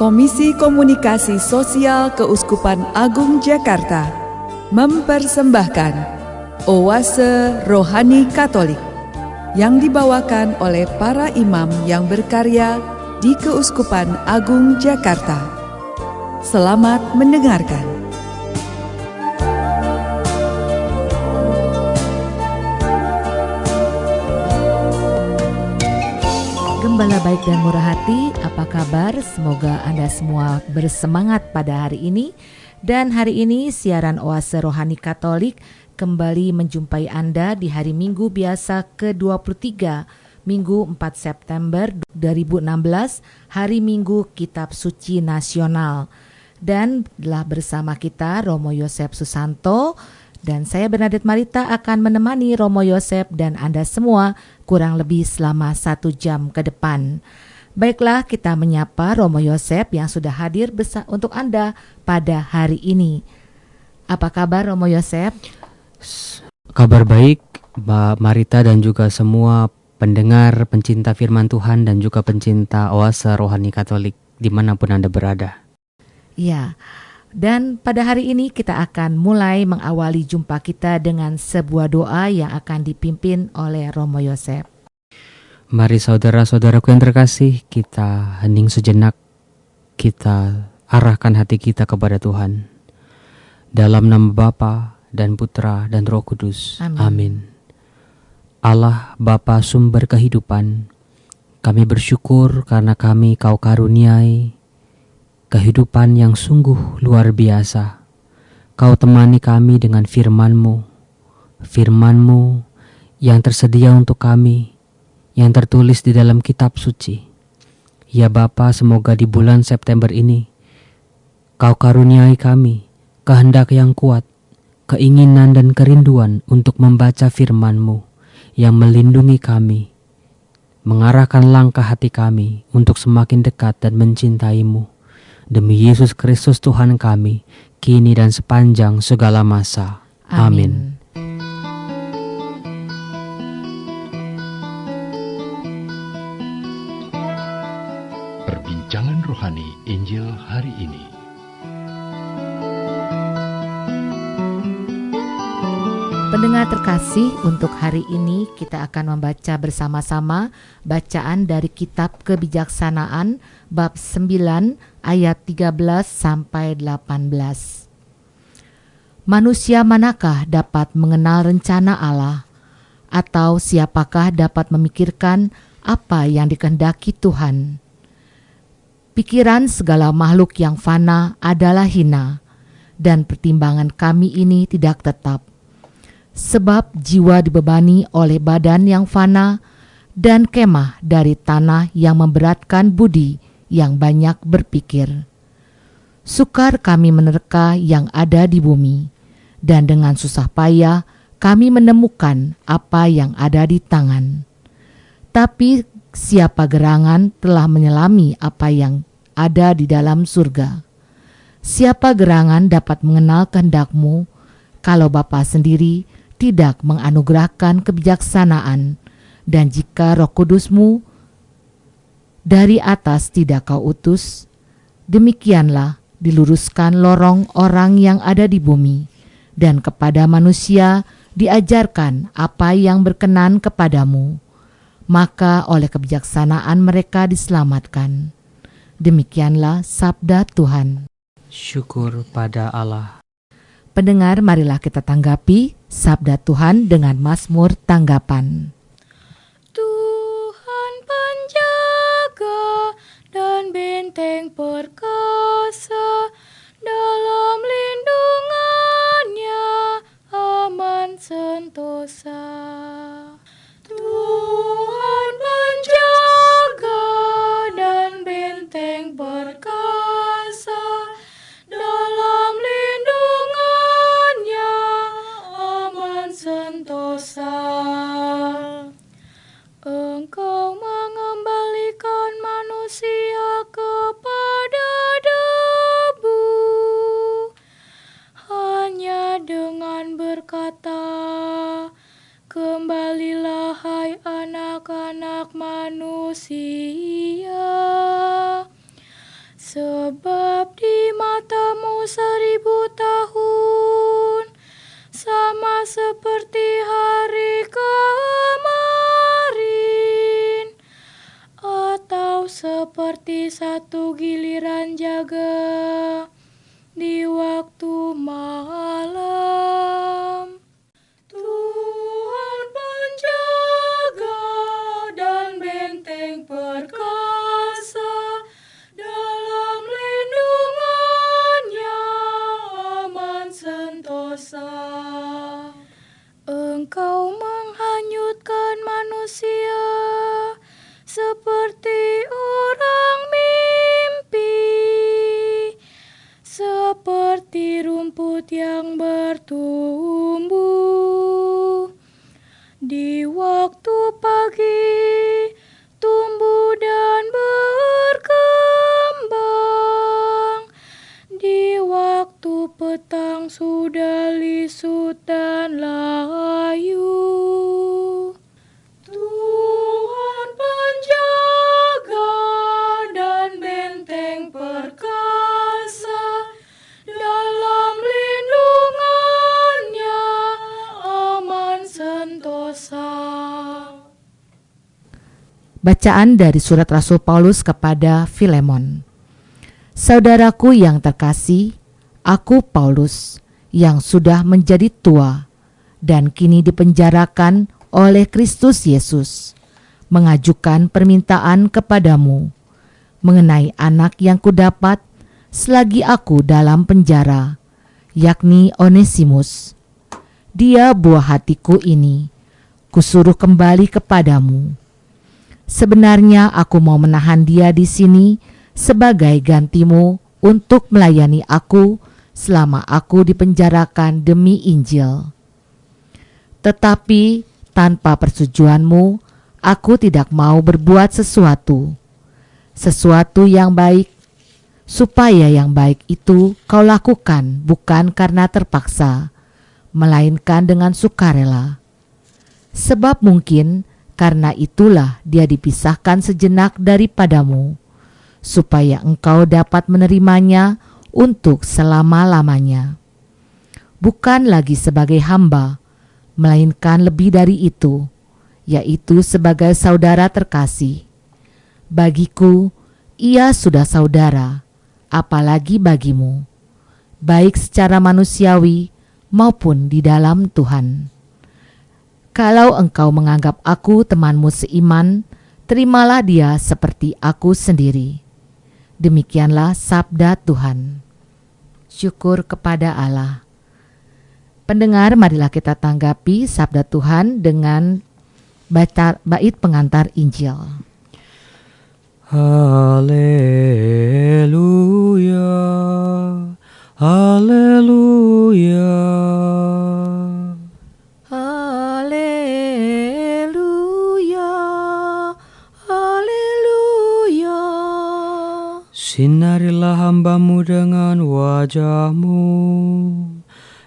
Komisi Komunikasi Sosial Keuskupan Agung Jakarta mempersembahkan Oase Rohani Katolik yang dibawakan oleh para imam yang berkarya di Keuskupan Agung Jakarta. Selamat mendengarkan. Gembala baik dan murah hati, apa kabar? Semoga Anda semua bersemangat pada hari ini. Dan hari ini siaran Oase Rohani Katolik kembali menjumpai Anda di hari Minggu biasa ke-23, Minggu 4 September 2016, hari Minggu Kitab Suci Nasional. Dan telah bersama kita Romo Yosef Susanto, dan saya Bernadette Marita akan menemani Romo Yosef dan Anda semua kurang lebih selama 1 jam ke depan. Baiklah, kita menyapa Romo Yosef yang sudah hadir untuk Anda pada hari ini. Apa kabar Romo Yosef? Kabar baik Mbak Marita dan juga semua pendengar, pencinta firman Tuhan dan juga pencinta Oase Rohani Katolik dimanapun Anda berada. Ya. Dan pada hari ini kita akan mulai mengawali jumpa kita dengan sebuah doa yang akan dipimpin oleh Romo Yosef. Mari saudara-saudaraku yang terkasih, kita hening sejenak, kita arahkan hati kita kepada Tuhan. Dalam nama Bapa dan Putra dan Roh Kudus. Amin. Allah Bapa sumber kehidupan, kami bersyukur karena kami Kau karuniai kehidupan yang sungguh luar biasa. Kau temani kami dengan firman-Mu yang tersedia untuk kami, yang tertulis di dalam kitab suci. Ya Bapa, semoga di bulan September ini Kau karuniai kami kehendak yang kuat, keinginan dan kerinduan untuk membaca firman-Mu yang melindungi kami, mengarahkan langkah hati kami untuk semakin dekat dan mencintai-Mu. Demi Yesus Kristus Tuhan kami, kini dan sepanjang segala masa. Amin. Perbincangan Rohani Injil hari ini. Pendengar terkasih, untuk hari ini kita akan membaca bersama-sama bacaan dari Kitab Kebijaksanaan bab 9 ayat 13 sampai 18. Manusia manakah dapat mengenal rencana Allah? Atau siapakah dapat memikirkan apa yang dikehendaki Tuhan? Pikiran segala makhluk yang fana adalah hina, dan pertimbangan kami ini tidak tetap. Sebab jiwa dibebani oleh badan yang fana dan kemah dari tanah yang memberatkan budi yang banyak berpikir. Sukar kami menerka yang ada di bumi, dan dengan susah payah kami menemukan apa yang ada di tangan. Tapi siapa gerangan telah menyelami apa yang ada di dalam surga? Siapa gerangan dapat mengenal kehendak-Mu kalau Bapa sendiri tidak menganugerahkan kebijaksanaan, dan jika Roh Kudus-Mu dari atas tidak Kau utus, demikianlah diluruskan lorong orang yang ada di bumi, dan kepada manusia diajarkan apa yang berkenan kepadamu, maka oleh kebijaksanaan mereka diselamatkan. Demikianlah sabda Tuhan. Syukur pada Allah. Pendengar, marilah kita tanggapi sabda Tuhan dengan Mazmur tanggapan. Tuhan penjaga dan benteng perkasa, dalam lindungannya aman sentosa. Tuhan penjaga dan benteng perkasa, dalam lindungannya aman sentosa. Engkau mengembalikan manusia kepada debu, hanya dengan berkata, kembalilah hai anak-anak manusia. Sebab di matamu 1000 tahun sama seperti hari kemarin, atau seperti satu giliran jaga di waktu malam. Tuhan penjaga dan benteng perkasa, dalam lindungannya aman sentosa. Engkau menghanyutkan manusia seperti orang mimpi, seperti rumput yang bertumbuh di waktu pagi, tumbuh dan berkembang, di waktu petang sudah lisut dan layu. Tuhan penjaga dan benteng perkasa, dalam lindungannya aman sentosa. Bacaan dari surat Rasul Paulus kepada Filemon. Saudaraku yang terkasih, aku Paulus yang sudah menjadi tua dan kini dipenjarakan oleh Kristus Yesus, mengajukan permintaan kepadamu mengenai anak yang kudapat selagi aku dalam penjara, yakni Onesimus. Dia buah hatiku ini, kusuruh kembali kepadamu. Sebenarnya aku mau menahan dia di sini sebagai gantimu untuk melayani aku selama aku dipenjarakan demi Injil. Tetapi tanpa persetujuanmu, aku tidak mau berbuat sesuatu yang baik, supaya yang baik itu kau lakukan bukan karena terpaksa, melainkan dengan sukarela. Sebab mungkin karena itulah dia dipisahkan sejenak daripadamu, supaya engkau dapat menerimanya untuk selama-lamanya. Bukan lagi sebagai hamba, melainkan lebih dari itu, yaitu sebagai saudara terkasih. Bagiku, ia sudah saudara, apalagi bagimu, baik secara manusiawi maupun di dalam Tuhan. Kalau engkau menganggap aku temanmu seiman, terimalah dia seperti aku sendiri. Demikianlah sabda Tuhan. Syukur kepada Allah. Pendengar, marilah kita tanggapi sabda Tuhan dengan bait pengantar Injil. Haleluya, haleluya. Sinarilah hamba-Mu dengan wajah-Mu,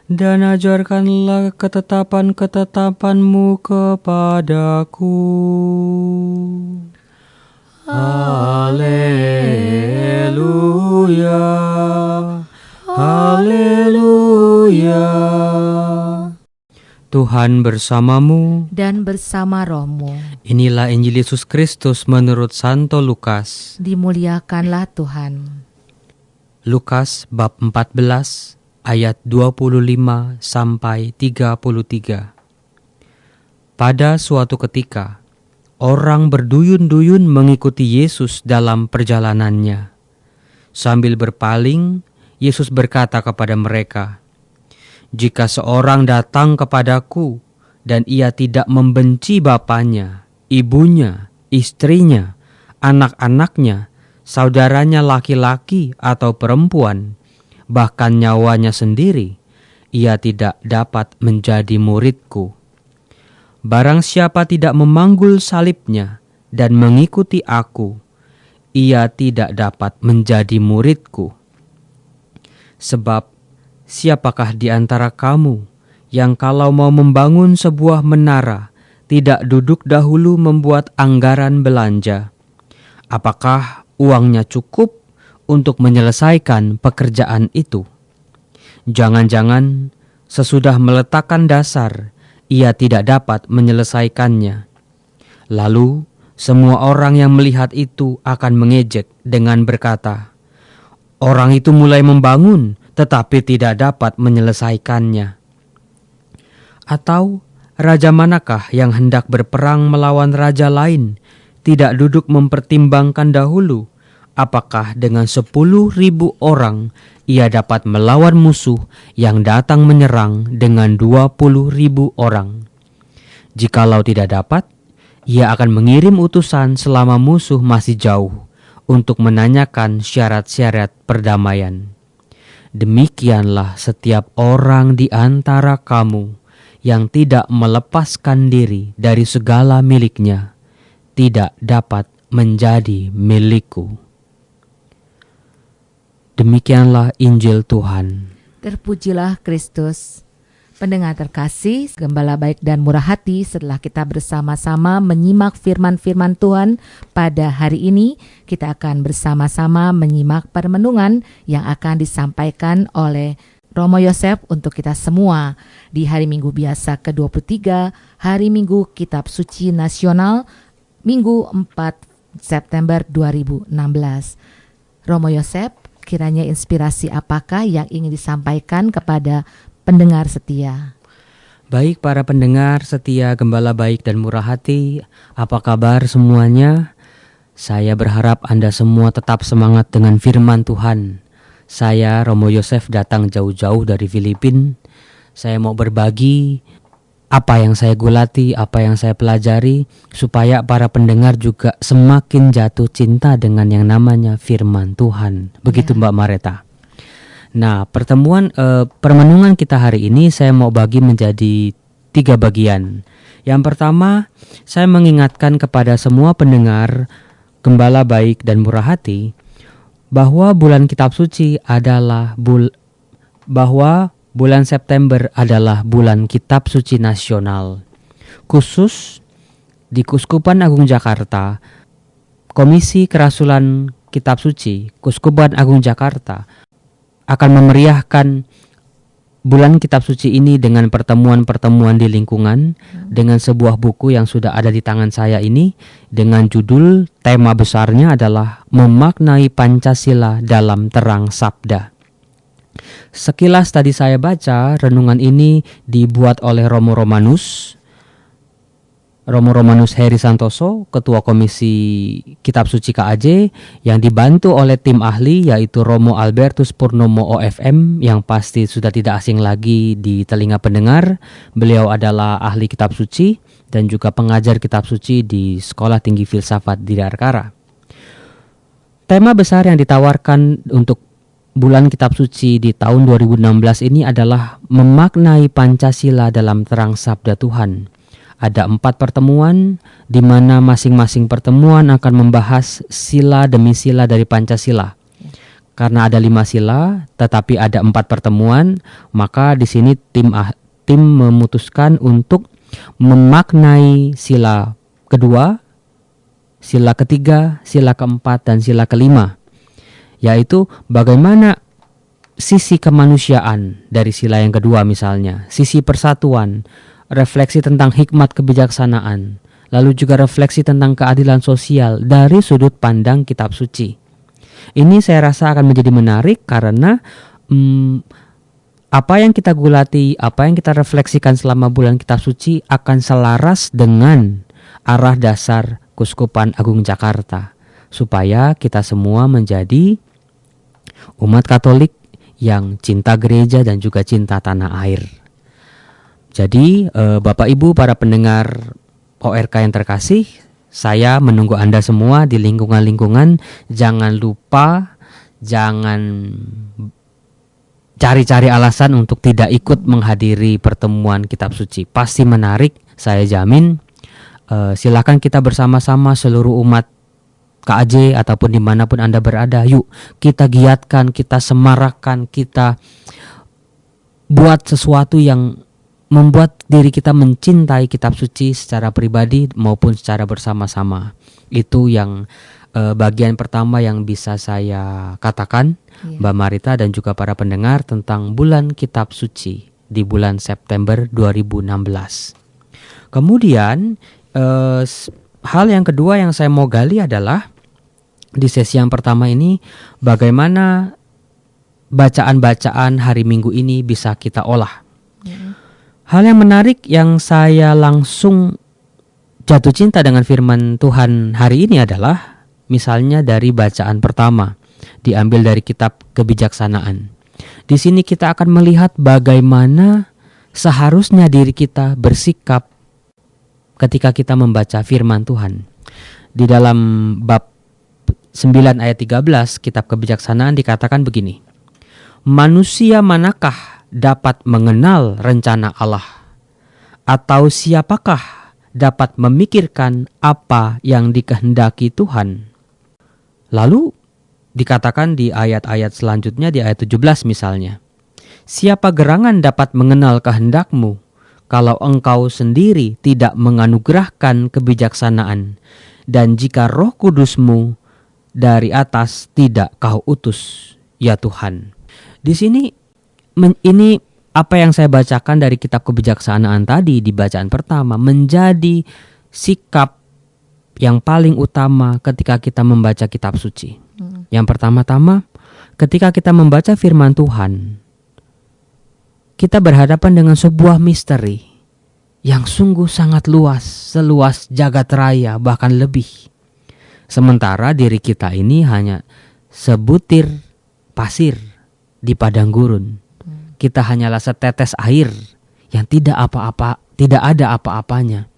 dan ajarkanlah ketetapan-ketetapan-Mu kepadaku. Haleluya, haleluya. Tuhan bersamamu Dan bersama rohmu. Inilah Injil Yesus Kristus menurut Santo Lukas. Dimuliakanlah Tuhan. Lukas bab 14 ayat 25 sampai 33. Pada suatu ketika, orang berduyun-duyun mengikuti Yesus dalam perjalanannya. Sambil berpaling, Yesus berkata kepada mereka, "Jika seorang datang kepadaku dan ia tidak membenci bapaknya, ibunya, istrinya, anak-anaknya, saudaranya laki-laki atau perempuan, bahkan nyawanya sendiri, ia tidak dapat menjadi muridku. Barang siapa tidak memanggul salibnya dan mengikuti aku, ia tidak dapat menjadi muridku. Sebab siapakah di antara kamu yang kalau mau membangun sebuah menara, tidak duduk dahulu membuat anggaran belanja? Apakah uangnya cukup untuk menyelesaikan pekerjaan itu. Jangan-jangan sesudah meletakkan dasar, ia tidak dapat menyelesaikannya. Lalu semua orang yang melihat itu akan mengejek dengan berkata, "Orang itu mulai membangun tetapi tidak dapat menyelesaikannya." Atau raja manakah yang hendak berperang melawan raja lain tidak duduk mempertimbangkan dahulu apakah dengan 10.000 orang ia dapat melawan musuh yang datang menyerang dengan 20.000 orang. Jikalau tidak dapat, ia akan mengirim utusan selama musuh masih jauh untuk menanyakan syarat-syarat perdamaian. Demikianlah setiap orang di antara kamu yang tidak melepaskan diri dari segala miliknya tidak dapat menjadi milikku. Demikianlah Injil Tuhan. Terpujilah Kristus. Pendengar terkasih, Gembala baik dan murah hati, setelah kita bersama-sama menyimak firman-firman Tuhan pada hari ini, kita akan bersama-sama menyimak permenungan yang akan disampaikan oleh Romo Yosef untuk kita semua di hari Minggu biasa ke-23, hari Minggu Kitab Suci Nasional, Minggu 4 September 2016. Romo Yosef, kiranya inspirasi apakah yang ingin disampaikan kepada pendengar setia? Baik para pendengar setia Gembala baik dan murah hati, apa kabar semuanya? Saya berharap Anda semua tetap semangat dengan firman Tuhan. Saya Romo Yosef datang jauh-jauh dari Filipina. Saya mau berbagi apa yang saya gulati, apa yang saya pelajari, supaya para pendengar juga semakin jatuh cinta dengan yang namanya firman Tuhan. Begitu Mbak Mareta. Nah, permenungan kita hari ini saya mau bagi menjadi 3 bagian. Yang pertama, saya mengingatkan kepada semua pendengar Gembala baik dan murah hati bahwa bulan Kitab Suci adalah bahwa bulan September adalah bulan Kitab Suci Nasional. Khusus di Keuskupan Agung Jakarta, Komisi Kerasulan Kitab Suci Keuskupan Agung Jakarta akan memeriahkan bulan Kitab Suci ini dengan pertemuan-pertemuan di lingkungan dengan sebuah buku yang sudah ada di tangan saya ini dengan judul, tema besarnya adalah Memaknai Pancasila dalam Terang Sabda. Sekilas tadi saya baca, renungan ini dibuat oleh Romo Romanus Heri Santoso, Ketua Komisi Kitab Suci KAJ, yang dibantu oleh tim ahli yaitu Romo Albertus Purnomo OFM, yang pasti sudah tidak asing lagi di telinga pendengar. Beliau adalah ahli Kitab Suci dan juga pengajar Kitab Suci di Sekolah Tinggi Filsafat di Darkara. Tema besar yang ditawarkan untuk bulan Kitab Suci di tahun 2016 ini adalah memaknai Pancasila dalam terang sabda Tuhan. Ada 4 pertemuan di mana masing-masing pertemuan akan membahas sila demi sila dari Pancasila. Karena ada 5 sila, tetapi ada 4 pertemuan, maka di sini tim memutuskan untuk memaknai sila kedua, sila ketiga, sila keempat, dan sila kelima. Yaitu bagaimana sisi kemanusiaan dari sila yang kedua misalnya, sisi persatuan, refleksi tentang hikmat kebijaksanaan, lalu juga refleksi tentang keadilan sosial dari sudut pandang Kitab Suci. Ini saya rasa akan menjadi menarik karena apa yang kita gulati, apa yang kita refleksikan selama bulan Kitab Suci akan selaras dengan arah dasar Keuskupan Agung Jakarta, supaya kita semua menjadi umat Katolik yang cinta gereja dan juga cinta tanah air. Jadi Bapak Ibu para pendengar ORK yang terkasih, saya menunggu Anda semua di lingkungan-lingkungan. Jangan lupa, jangan cari-cari alasan untuk tidak ikut menghadiri pertemuan Kitab Suci. Pasti menarik, saya jamin. Silakan kita bersama-sama seluruh umat KAJ ataupun dimanapun Anda berada. Yuk kita giatkan, kita semarakkan, kita buat sesuatu yang membuat diri kita mencintai Kitab Suci secara pribadi maupun secara bersama-sama. Itu yang bagian pertama yang bisa saya katakan, Mbak Marita dan juga para pendengar, tentang bulan kitab suci di bulan September 2016. Kemudian hal yang kedua yang saya mau gali adalah di sesi yang pertama ini bagaimana bacaan-bacaan hari Minggu ini bisa kita olah. Hal yang menarik yang saya langsung jatuh cinta dengan firman Tuhan hari ini adalah misalnya dari bacaan pertama, diambil dari kitab Kebijaksanaan. Di sini kita akan melihat bagaimana seharusnya diri kita bersikap ketika kita membaca firman Tuhan. Di dalam bab 9 ayat 13 kitab Kebijaksanaan dikatakan begini. Manusia manakah dapat mengenal rencana Allah? Atau siapakah dapat memikirkan apa yang dikehendaki Tuhan? Lalu dikatakan di ayat-ayat selanjutnya, di ayat 17 misalnya. Siapa gerangan dapat mengenal kehendakmu kalau engkau sendiri tidak menganugerahkan kebijaksanaan, dan jika Roh Kudusmu dari atas tidak kau utus, ya Tuhan. Di sini ini apa yang saya bacakan dari kitab Kebijaksanaan tadi di bacaan pertama menjadi sikap yang paling utama ketika kita membaca kitab suci. Yang pertama-tama, ketika kita membaca firman Tuhan, kita berhadapan dengan sebuah misteri yang sungguh sangat luas, seluas jagat raya, bahkan lebih. Sementara diri kita ini hanya sebutir pasir di padang gurun. Kita hanyalah setetes air yang tidak ada apa-apanya.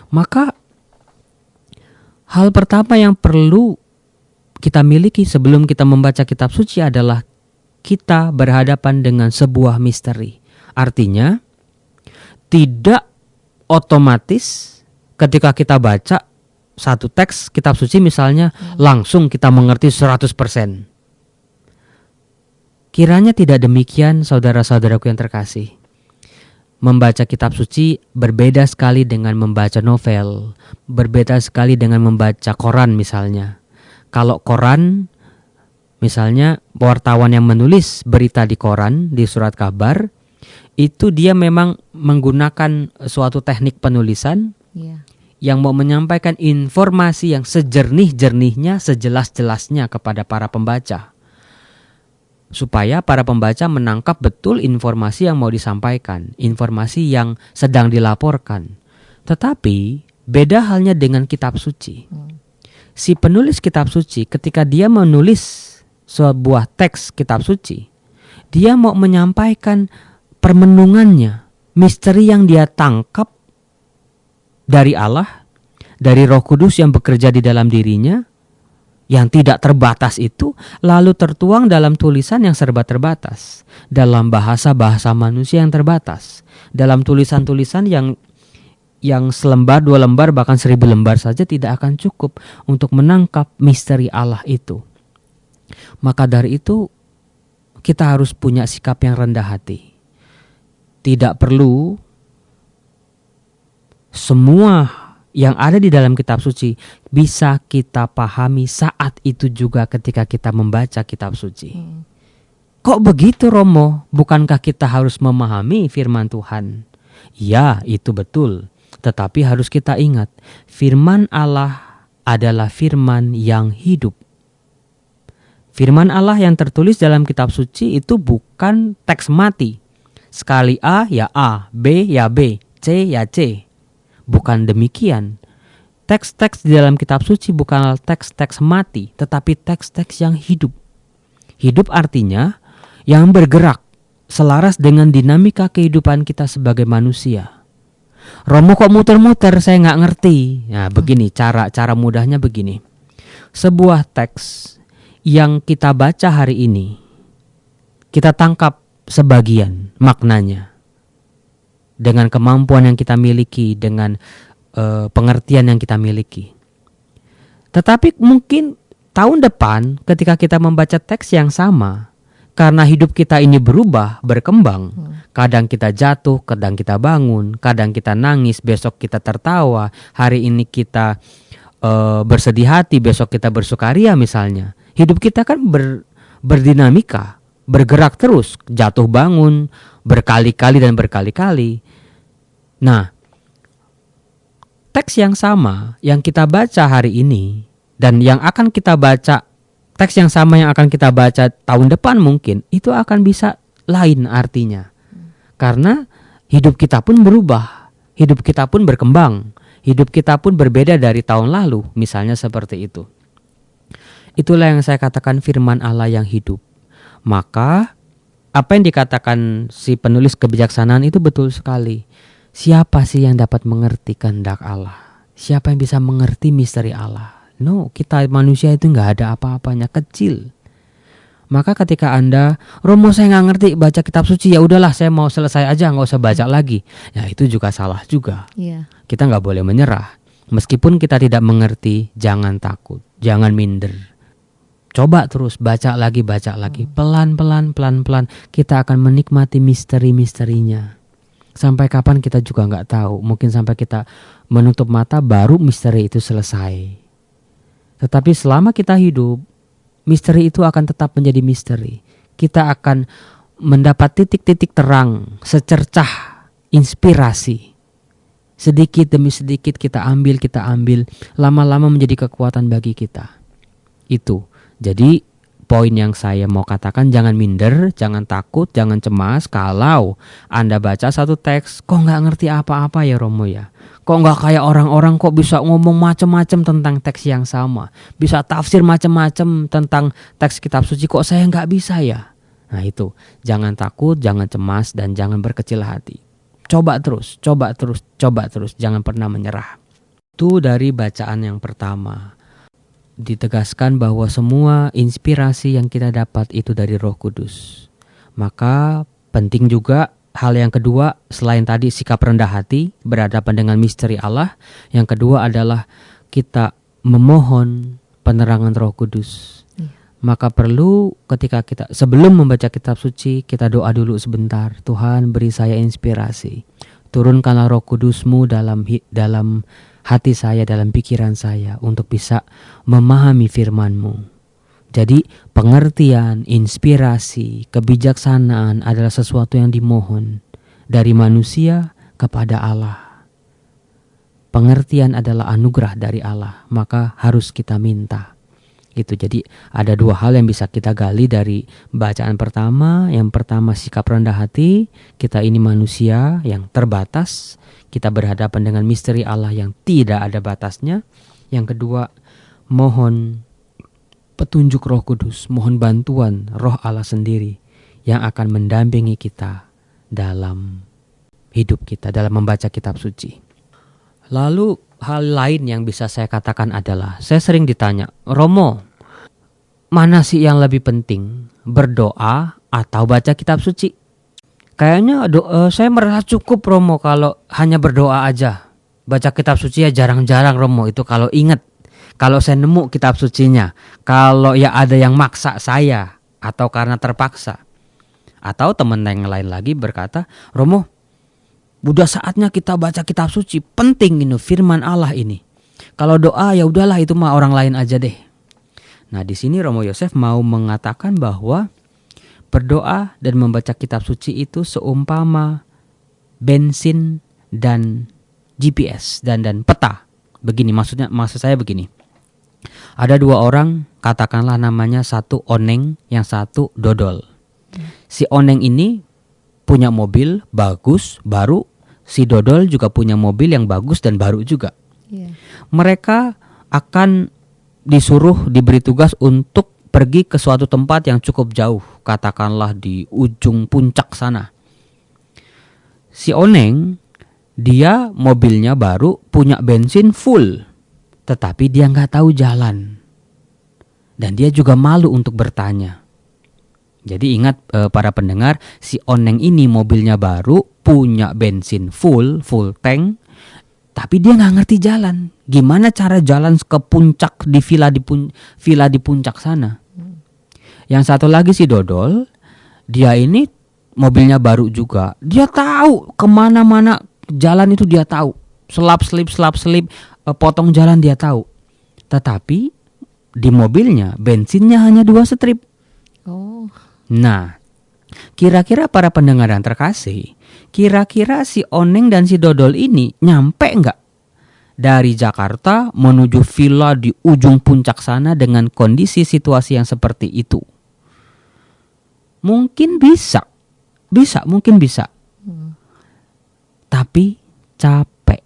Maka hal pertama yang perlu kita miliki sebelum kita membaca kitab suci adalah kita berhadapan dengan sebuah misteri. Artinya, tidak otomatis ketika kita baca satu teks kitab suci misalnya langsung kita mengerti 100%. Kiranya tidak demikian, saudara-saudaraku yang terkasih. Membaca kitab suci berbeda sekali dengan membaca novel, berbeda sekali dengan membaca koran misalnya. Kalau koran, misalnya wartawan yang menulis berita di koran, di surat kabar, itu dia memang menggunakan suatu teknik penulisan yang mau menyampaikan informasi yang sejernih-jernihnya, sejelas-jelasnya kepada para pembaca. Supaya para pembaca menangkap betul informasi yang mau disampaikan, informasi yang sedang dilaporkan. Tetapi beda halnya dengan kitab suci. Si penulis kitab suci ketika dia menulis sebuah teks kitab suci, dia mau menyampaikan permenungannya, misteri yang dia tangkap dari Allah, dari Roh Kudus yang bekerja di dalam dirinya, yang tidak terbatas itu, lalu tertuang dalam tulisan yang serba terbatas, dalam bahasa-bahasa manusia yang terbatas, dalam tulisan-tulisan yang selembar, 2 lembar, bahkan 1000 lembar saja tidak akan cukup untuk menangkap misteri Allah itu. Maka dari itu kita harus punya sikap yang rendah hati. Tidak perlu semua yang ada di dalam kitab suci bisa kita pahami saat itu juga ketika kita membaca kitab suci. Kok begitu, Romo? Bukankah kita harus memahami firman Tuhan? Ya, itu betul. Tetapi harus kita ingat, firman Allah adalah firman yang hidup. Firman Allah yang tertulis dalam kitab suci itu bukan teks mati. Sekali A ya A, B ya B, C ya C. Bukan demikian. Teks-teks di dalam kitab suci bukanlah teks-teks mati, tetapi teks-teks yang hidup. Hidup artinya yang bergerak, selaras dengan dinamika kehidupan kita sebagai manusia. Romo kok muter-muter, saya nggak ngerti. Nah begini, cara mudahnya begini. Sebuah teks yang kita baca hari ini, kita tangkap sebagian maknanya. Dengan kemampuan yang kita miliki, dengan pengertian yang kita miliki. Tetapi mungkin tahun depan ketika kita membaca teks yang sama, karena hidup kita ini berubah, berkembang. Kadang kita jatuh, kadang kita bangun, kadang kita nangis, besok kita tertawa. Hari ini kita bersedih hati, besok kita bersukaria misalnya. Hidup kita kan berdinamika, bergerak terus, jatuh bangun, berkali-kali dan berkali-kali. Nah, teks yang sama yang kita baca hari ini dan yang akan kita baca, teks yang sama yang akan kita baca tahun depan mungkin, itu akan bisa lain artinya. Karena hidup kita pun berubah, hidup kita pun berkembang, hidup kita pun berbeda dari tahun lalu, misalnya seperti itu. Itulah yang saya katakan firman Allah yang hidup. Maka apa yang dikatakan si penulis kebijaksanaan itu betul sekali. Siapa sih yang dapat mengerti kehendak Allah? Siapa yang bisa mengerti misteri Allah? No, kita manusia itu nggak ada apa-apanya, kecil. Maka ketika Anda, Romo saya nggak ngerti baca kitab suci, ya udahlah saya mau selesai aja, nggak usah baca lagi. Ya itu juga salah juga. Kita nggak boleh menyerah. Meskipun kita tidak mengerti, jangan takut, jangan minder. Coba terus baca lagi, pelan-pelan kita akan menikmati misteri-misterinya. Sampai kapan kita juga nggak tahu. Mungkin sampai kita menutup mata baru misteri itu selesai. Tetapi selama kita hidup, misteri itu akan tetap menjadi misteri. Kita akan mendapat titik-titik terang, secercah inspirasi. Sedikit demi sedikit kita ambil, lama-lama menjadi kekuatan bagi kita. Itu. Jadi poin yang saya mau katakan, jangan minder, jangan takut, jangan cemas. Kalau Anda baca satu teks, kok nggak ngerti apa-apa ya Romo ya? Kok nggak kayak orang-orang, kok bisa ngomong macam-macam tentang teks yang sama, bisa tafsir macam-macam tentang teks kitab suci, kok saya nggak bisa ya? Nah itu, jangan takut, jangan cemas, dan jangan berkecil hati. Coba terus, jangan pernah menyerah. Itu dari bacaan yang pertama. Ditegaskan bahwa semua inspirasi yang kita dapat itu dari Roh Kudus. Maka penting juga hal yang kedua, selain tadi sikap rendah hati, berhadapan dengan misteri Allah, yang kedua adalah kita memohon penerangan Roh Kudus. Maka perlu ketika kita sebelum membaca kitab suci, kita doa dulu sebentar. Tuhan, beri saya inspirasi. Turunkanlah Roh Kudus-Mu dalam hati saya, dalam pikiran saya, untuk bisa memahami firman-Mu. Jadi pengertian, inspirasi, kebijaksanaan adalah sesuatu yang dimohon dari manusia kepada Allah. Pengertian adalah anugerah dari Allah, maka harus kita minta. Itu jadi ada dua hal yang bisa kita gali dari bacaan pertama. Yang pertama, sikap rendah hati. Kita ini manusia yang terbatas. Kita berhadapan dengan misteri Allah yang tidak ada batasnya. Yang kedua, mohon petunjuk Roh Kudus, mohon bantuan Roh Allah sendiri yang akan mendampingi kita dalam hidup kita, dalam membaca kitab suci. Lalu hal lain yang bisa saya katakan adalah, saya sering ditanya, Romo, mana sih yang lebih penting, berdoa atau baca kitab suci? Kayaknya saya merasa cukup Romo kalau hanya berdoa aja. Baca kitab suci ya jarang-jarang Romo, itu kalau ingat, kalau saya nemu kitab sucinya. Kalau ya ada yang maksa saya atau karena terpaksa. Atau teman yang lain lagi berkata, Romo, udah saatnya kita baca kitab suci, penting ini firman Allah ini. Kalau doa ya udahlah itu mah orang lain aja deh. Nah di sini Romo Yosef mau mengatakan bahwa berdoa dan membaca kitab suci itu seumpama bensin dan GPS dan peta. Begini maksud saya begini. Ada dua orang, katakanlah namanya satu Oneng, yang satu Dodol. Si Oneng ini punya mobil bagus, baru. Si Dodol juga punya mobil yang bagus dan baru juga. Mereka akan diberi tugas untuk pergi ke suatu tempat yang cukup jauh, katakanlah di ujung puncak sana. Si Oneng, dia mobilnya baru, punya bensin full, tetapi dia nggak tahu jalan. Dan dia juga malu untuk bertanya. Jadi ingat para pendengar, si Oneng ini mobilnya baru, punya bensin full tank, tapi dia nggak ngerti jalan. Gimana cara jalan ke puncak di villa di puncak sana? Yang satu lagi si Dodol, dia ini mobilnya baru juga. Dia tahu kemana-mana jalan itu dia tahu. Selap selip, potong jalan dia tahu. Tetapi di mobilnya bensinnya hanya 2 strip. Oh, Nah, kira-kira para pendengar yang terkasih, kira-kira si Oneng dan si Dodol ini nyampe nggak dari Jakarta menuju villa di ujung puncak sana dengan kondisi situasi yang seperti itu? Mungkin bisa, mungkin bisa. Tapi capek.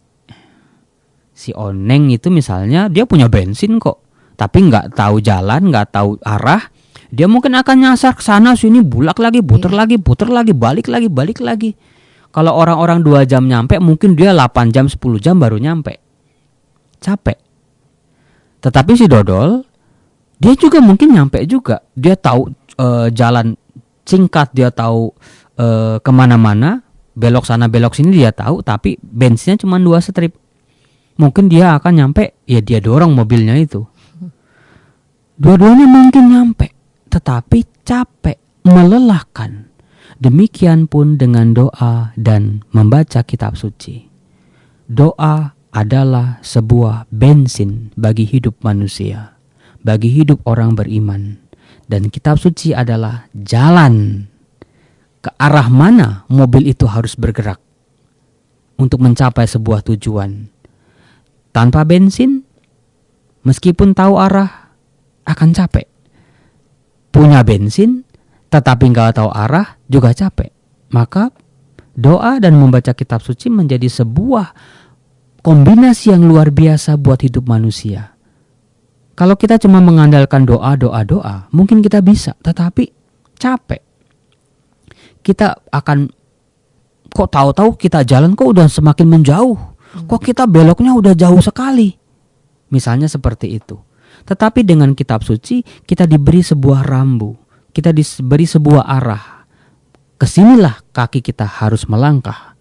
Si Oneng itu misalnya dia punya bensin kok, tapi nggak tahu jalan, nggak tahu arah. Dia mungkin akan nyasar ke sana sini, bulak lagi, puter lagi, balik lagi. Kalau orang-orang 2 jam nyampe, mungkin dia 8 jam, 10 jam baru nyampe. Capek. Tetapi si Dodol, dia juga mungkin nyampe juga. Dia tahu jalan singkat, dia tahu kemana-mana, belok sana belok sini dia tahu, tapi bensinnya cuma 2 strip. Mungkin dia akan nyampe, ya dia dorong mobilnya itu. Dua-duanya mungkin nyampe, tetapi capek, melelahkan. Demikian pun dengan doa dan membaca kitab suci. Doa adalah sebuah bensin bagi hidup manusia, bagi hidup orang beriman. Dan kitab suci adalah jalan ke arah mana mobil itu harus bergerak untuk mencapai sebuah tujuan. Tanpa bensin, meskipun tahu arah, akan capek. Punya bensin, tetapi nggak tahu arah, juga capek. Maka doa dan membaca kitab suci menjadi sebuah kombinasi yang luar biasa buat hidup manusia. Kalau kita cuma mengandalkan doa, mungkin kita bisa, tetapi capek. Kita akan, kok tahu-tahu kita jalan kok udah semakin menjauh. Kok kita beloknya udah jauh sekali. Misalnya seperti itu. Tetapi dengan kitab suci kita diberi sebuah rambu. Kita diberi sebuah arah. Kesinilah kaki kita harus melangkah.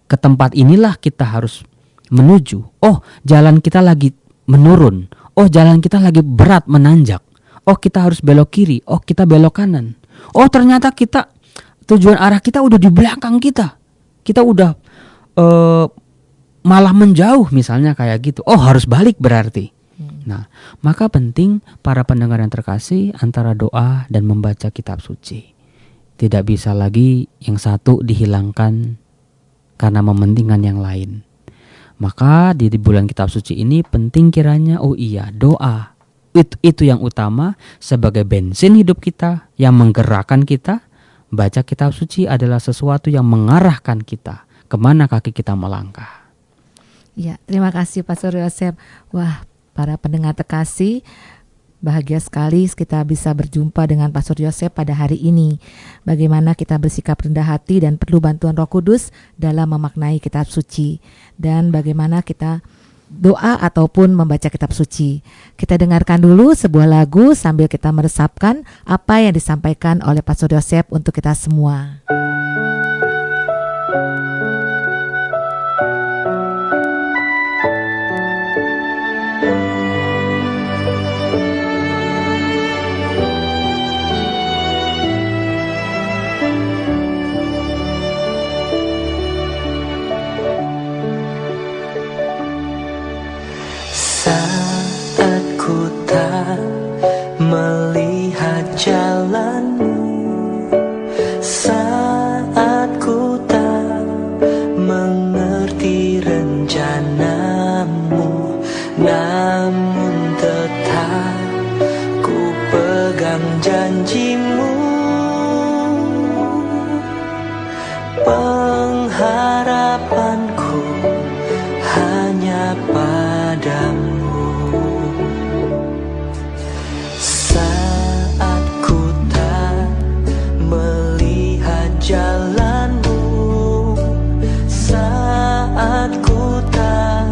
Ke tempat inilah kita harus menuju. Oh, jalan kita lagi menurun. Oh, jalan kita lagi berat menanjak. Oh, kita harus belok kiri. Oh, kita belok kanan. Oh, ternyata kita tujuan arah kita udah di belakang kita. Kita udah malah menjauh misalnya kayak gitu. Oh, harus balik berarti. Nah, maka penting para pendengar yang terkasih antara doa dan membaca kitab suci. Tidak bisa lagi yang satu dihilangkan karena mementingkan yang lain. Maka di bulan kitab suci ini penting kiranya, oh iya, doa itu yang utama sebagai bensin hidup kita yang menggerakkan kita. Baca kitab suci adalah sesuatu yang mengarahkan kita kemana kaki kita melangkah. ya, terima kasih Pastor Yosef. Wah, para pendengar terkasih, bahagia sekali kita bisa berjumpa dengan Pastor Yosef pada hari ini. Bagaimana kita bersikap rendah hati dan perlu bantuan Roh Kudus dalam memaknai kitab suci. Dan bagaimana kita doa ataupun membaca kitab suci. Kita dengarkan dulu sebuah lagu sambil kita meresapkan apa yang disampaikan oleh Pastor Yosef untuk kita semua. Saat ku tak melihat jalanmu, saat ku tak mengerti rencanamu, namun tetap ku pegang janjimu. Pengharapanku hanya padamu. Saat ku tak melihat jalanmu, saat ku tak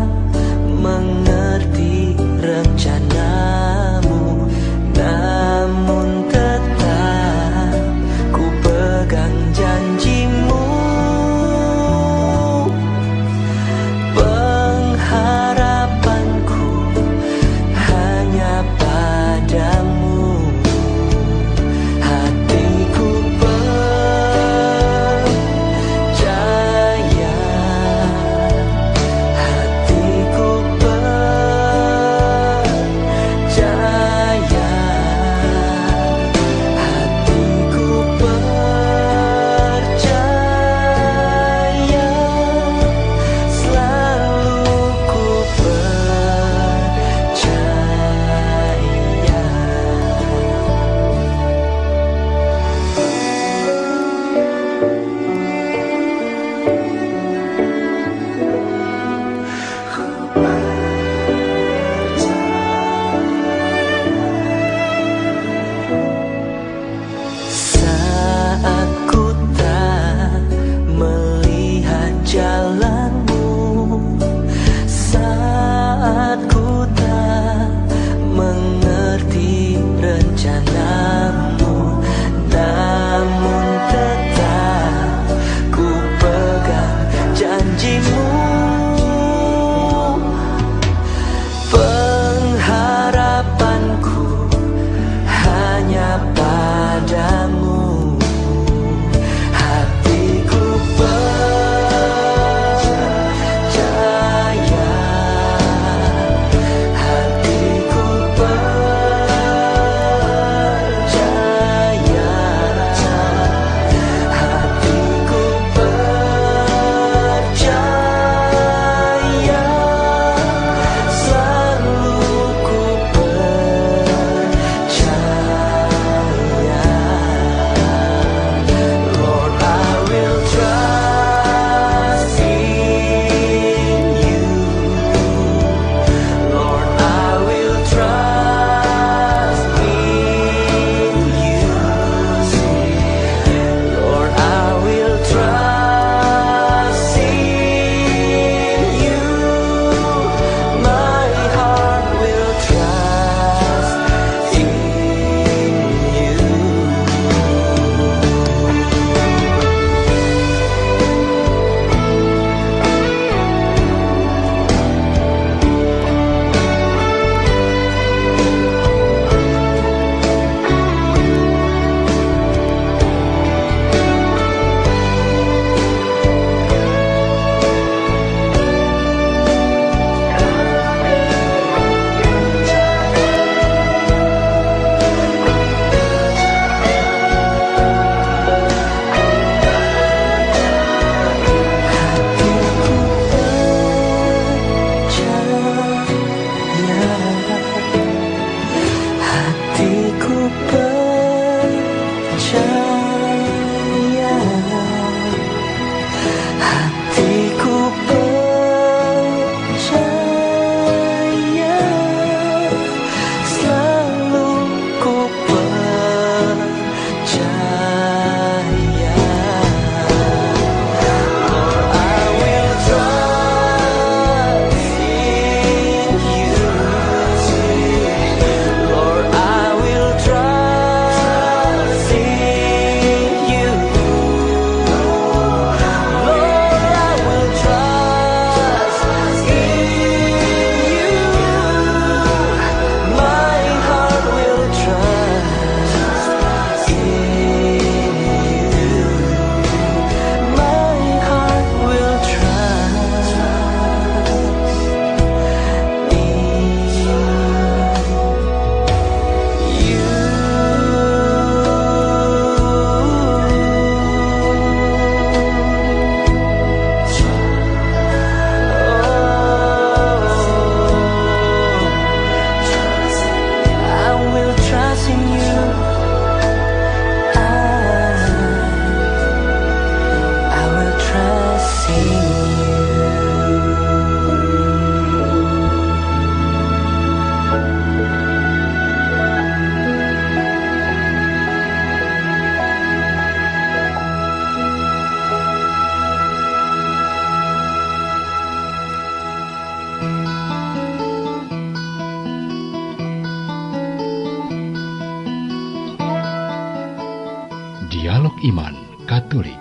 iman Katolik.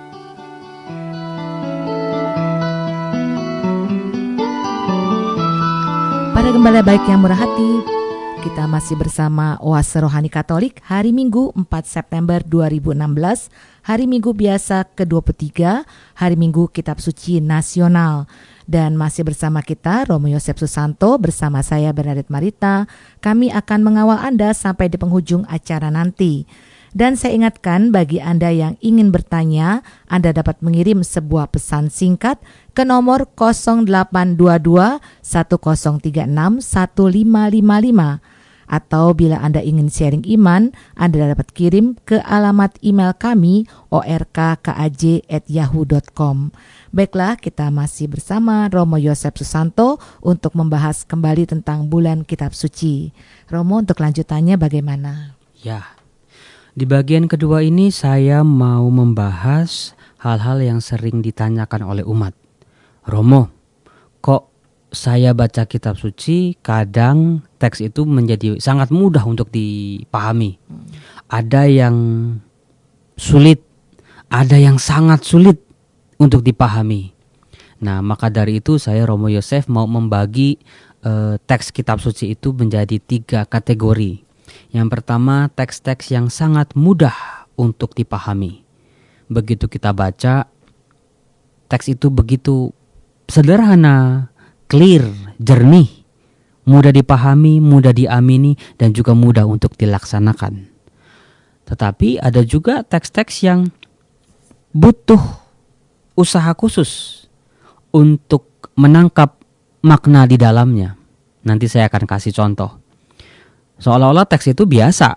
Para gembala baik yang murah hati, kita masih bersama Oase Rohani Katolik hari Minggu 4 September 2016, hari Minggu biasa ke-23, hari Minggu Kitab Suci Nasional. Dan masih bersama kita Romo Yosef Susanto bersama saya Bernadette Marita. Kami akan mengawal Anda sampai di penghujung acara nanti. Dan saya ingatkan bagi Anda yang ingin bertanya, Anda dapat mengirim sebuah pesan singkat ke nomor 0822 1036 1555. Atau bila Anda ingin sharing iman, Anda dapat kirim ke alamat email kami orkkaj@yahoo.com. Baiklah, kita masih bersama Romo Yosef Susanto untuk membahas kembali tentang bulan Kitab Suci. Romo, untuk lanjutannya bagaimana? Ya, di bagian kedua ini saya mau membahas hal-hal yang sering ditanyakan oleh umat. Romo, kok saya baca kitab suci kadang teks itu menjadi sangat mudah untuk dipahami. Ada yang sulit, ada yang sangat sulit untuk dipahami. Nah, maka dari itu saya Romo Yosef mau membagi teks kitab suci itu menjadi 3 kategori. Yang pertama, teks-teks yang sangat mudah untuk dipahami. Begitu kita baca, teks itu begitu sederhana, clear, jernih, mudah dipahami, mudah diamini, dan juga mudah untuk dilaksanakan. Tetapi ada juga teks-teks yang butuh usaha khusus untuk menangkap makna di dalamnya. Nanti saya akan kasih contoh. Seolah-olah teks itu biasa,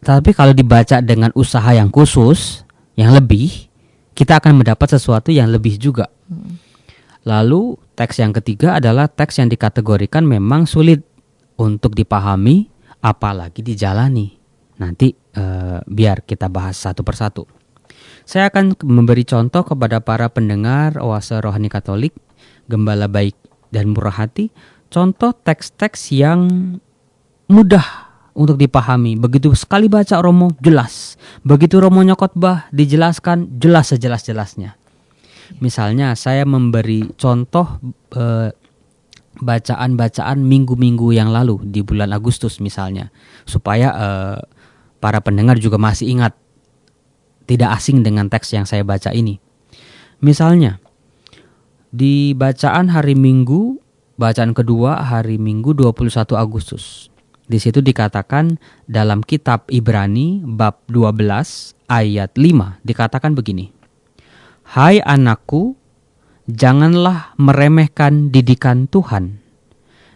tapi kalau dibaca dengan usaha yang khusus, yang lebih, kita akan mendapat sesuatu yang lebih juga. Lalu teks yang ketiga adalah teks yang dikategorikan memang sulit untuk dipahami, apalagi dijalani. Nanti biar kita bahas satu persatu. Saya akan memberi contoh kepada para pendengar Oase Rohani Katolik, gembala baik dan murah hati, contoh teks-teks yang mudah untuk dipahami. Begitu sekali baca Romo, jelas. Begitu Romo nyokotbah, dijelaskan jelas sejelas-jelasnya. Misalnya saya memberi contoh bacaan-bacaan minggu-minggu yang lalu di bulan Agustus misalnya, supaya para pendengar juga masih ingat, tidak asing dengan teks yang saya baca ini. Misalnya di bacaan hari Minggu, bacaan kedua hari Minggu 21 Agustus. Di situ dikatakan dalam kitab Ibrani bab 12 ayat 5 dikatakan begini. Hai anakku, janganlah meremehkan didikan Tuhan,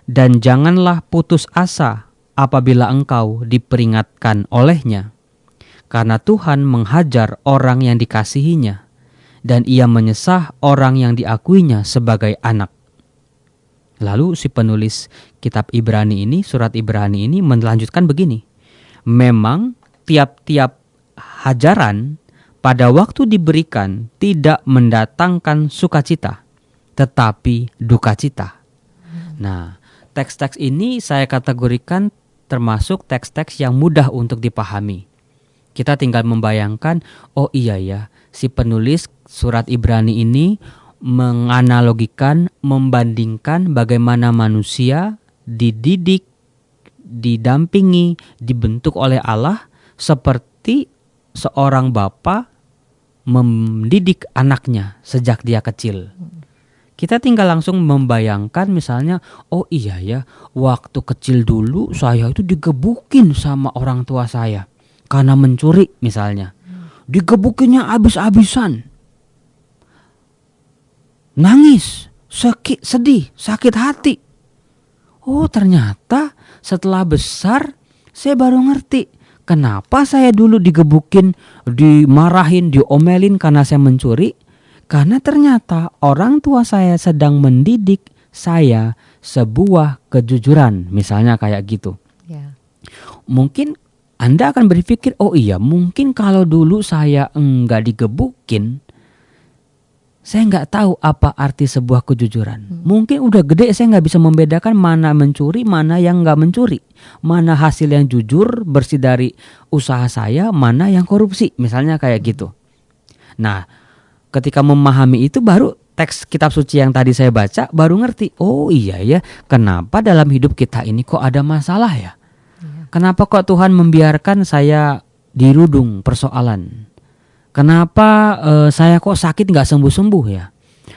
dan janganlah putus asa apabila engkau diperingatkan olehnya. Karena Tuhan menghajar orang yang dikasihinya, dan ia menyesah orang yang diakuinya sebagai anak. Lalu si penulis kitab Ibrani ini, surat Ibrani ini melanjutkan begini. Memang tiap-tiap hajaran pada waktu diberikan tidak mendatangkan sukacita, tetapi dukacita. Nah, teks-teks ini saya kategorikan termasuk teks-teks yang mudah untuk dipahami. Kita tinggal membayangkan, oh iya ya, si penulis surat Ibrani ini menganalogikan, membandingkan bagaimana manusia dididik, didampingi, dibentuk oleh Allah seperti seorang bapa mendidik anaknya sejak dia kecil. Kita tinggal langsung membayangkan misalnya, oh iya ya, waktu kecil dulu saya itu digebukin sama orang tua saya karena mencuri misalnya. Digebukinnya habis-habisan. Nangis, sedih, sakit hati. Oh ternyata setelah besar saya baru ngerti kenapa saya dulu digebukin, dimarahin, diomelin karena saya mencuri. Karena ternyata orang tua saya sedang mendidik saya sebuah kejujuran, misalnya kayak gitu. Ya. Mungkin Anda akan berpikir, oh iya mungkin kalau dulu saya enggak digebukin, saya nggak tahu apa arti sebuah kejujuran. Mungkin udah gede saya nggak bisa membedakan mana mencuri, mana yang nggak mencuri. Mana hasil yang jujur bersih dari usaha saya, mana yang korupsi. Misalnya kayak gitu. Nah, ketika memahami itu baru teks kitab suci yang tadi saya baca baru ngerti. Oh iya ya, kenapa dalam hidup kita ini kok ada masalah ya? Kenapa kok Tuhan membiarkan saya dirudung persoalan? Kenapa saya kok sakit gak sembuh-sembuh ya?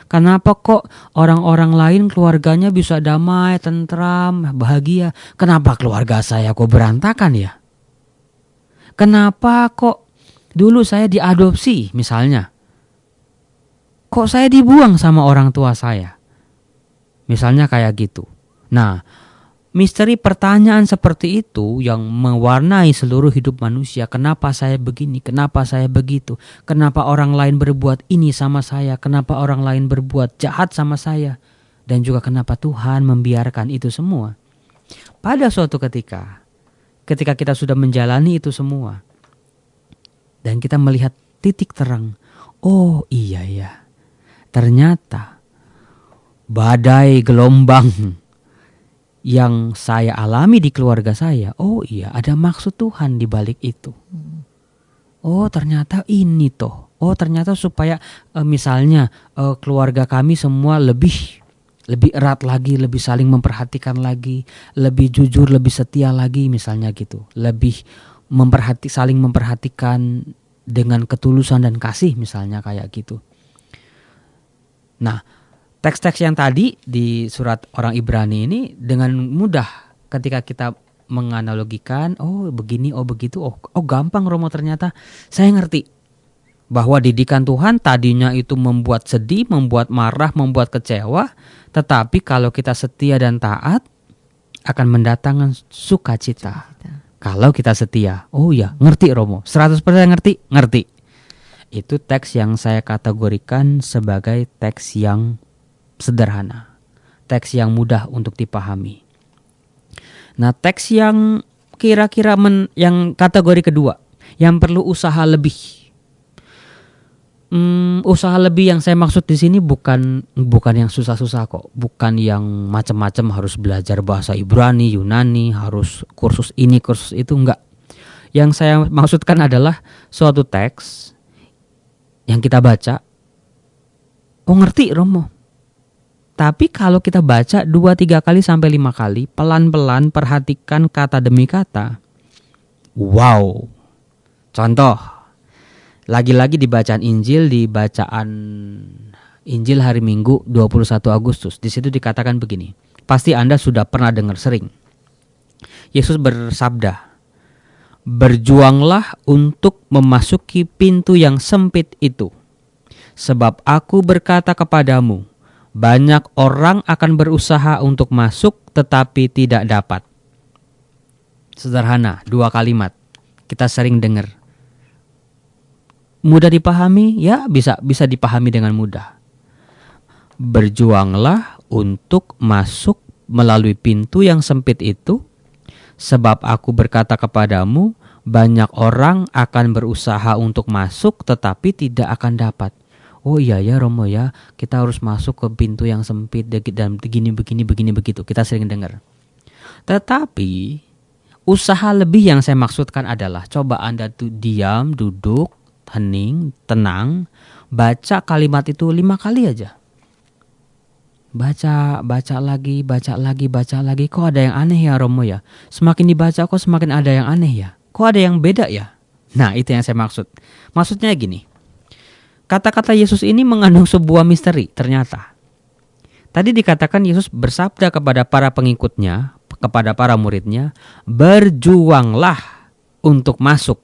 Kenapa kok orang-orang lain keluarganya bisa damai, tentram, bahagia? Kenapa keluarga saya kok berantakan ya? Kenapa kok dulu saya diadopsi misalnya? Kok saya dibuang sama orang tua saya? Misalnya kayak gitu. Nah, misteri pertanyaan seperti itu yang mewarnai seluruh hidup manusia. Kenapa saya begini? Kenapa saya begitu? Kenapa orang lain berbuat ini sama saya? Kenapa orang lain berbuat jahat sama saya? Dan juga kenapa Tuhan membiarkan itu semua? Pada suatu ketika kita sudah menjalani itu semua, dan kita melihat titik terang. Oh iya ya, ternyata badai gelombang yang saya alami di keluarga saya, oh iya ada maksud Tuhan di balik itu. Oh ternyata ini toh. Oh ternyata supaya misalnya keluarga kami semua lebih erat lagi, lebih saling memperhatikan lagi, lebih jujur, lebih setia lagi misalnya gitu. Lebih saling memperhatikan dengan ketulusan dan kasih misalnya kayak gitu. Nah, teks-teks yang tadi di surat orang Ibrani ini dengan mudah ketika kita menganalogikan, oh begini, oh begitu, oh gampang Romo, ternyata saya ngerti bahwa didikan Tuhan tadinya itu membuat sedih, membuat marah, membuat kecewa, tetapi kalau kita setia dan taat akan mendatangkan sukacita. Kalau kita setia, oh ya ngerti Romo, 100% ngerti. Itu teks yang saya kategorikan sebagai teks yang sederhana, teks yang mudah untuk dipahami. Nah, teks yang kira-kira yang kategori kedua, yang perlu usaha lebih. Usaha lebih yang saya maksud di sini bukan yang susah-susah kok, bukan yang macam-macam harus belajar bahasa Ibrani, Yunani, harus kursus ini, kursus itu, enggak. Yang saya maksudkan adalah suatu teks yang kita baca, oh ngerti Romo. Tapi kalau kita baca 2-3 kali sampai 5 kali, pelan-pelan perhatikan kata demi kata. Wow. Contoh, lagi-lagi di bacaan Injil, di bacaan Injil hari Minggu 21 Agustus. Di situ dikatakan begini. Pasti Anda sudah pernah dengar sering. Yesus bersabda, "Berjuanglah untuk memasuki pintu yang sempit itu. Sebab aku berkata kepadamu, banyak orang akan berusaha untuk masuk tetapi tidak dapat." Sederhana, 2 kalimat. Kita sering dengar. Mudah dipahami? Ya, bisa dipahami dengan mudah. Berjuanglah untuk masuk melalui pintu yang sempit itu. Sebab aku berkata kepadamu, banyak orang akan berusaha untuk masuk tetapi tidak akan dapat. Oh iya ya Romo ya, kita harus masuk ke pintu yang sempit dan begini begitu. Kita sering dengar. Tetapi usaha lebih yang saya maksudkan adalah coba Anda diam, duduk, hening, tenang, baca kalimat itu 5 kali aja. Baca lagi. Kok ada yang aneh ya Romo ya? Semakin dibaca kok semakin ada yang aneh ya? Kok ada yang beda ya? Nah, itu yang saya maksud. Maksudnya gini. Kata-kata Yesus ini mengandung sebuah misteri ternyata. Tadi dikatakan Yesus bersabda kepada para pengikutnya, kepada para muridnya, berjuanglah untuk masuk.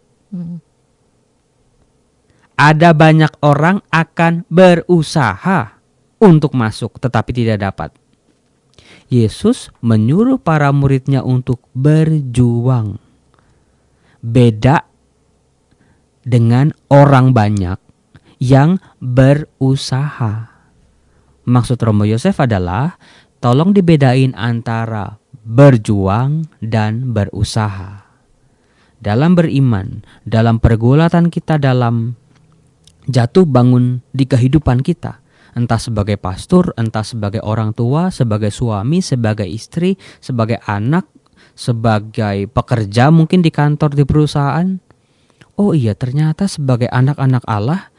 Ada banyak orang akan berusaha untuk masuk tetapi tidak dapat. Yesus menyuruh para muridnya untuk berjuang. Beda dengan orang banyak yang berusaha. Maksud Romo Yosef adalah tolong dibedain antara berjuang dan berusaha. Dalam beriman, dalam pergulatan kita, dalam jatuh bangun di kehidupan kita, entah sebagai pastor, entah sebagai orang tua, sebagai suami, sebagai istri, sebagai anak, sebagai pekerja mungkin di kantor, di perusahaan. Oh iya, ternyata sebagai anak-anak Allah,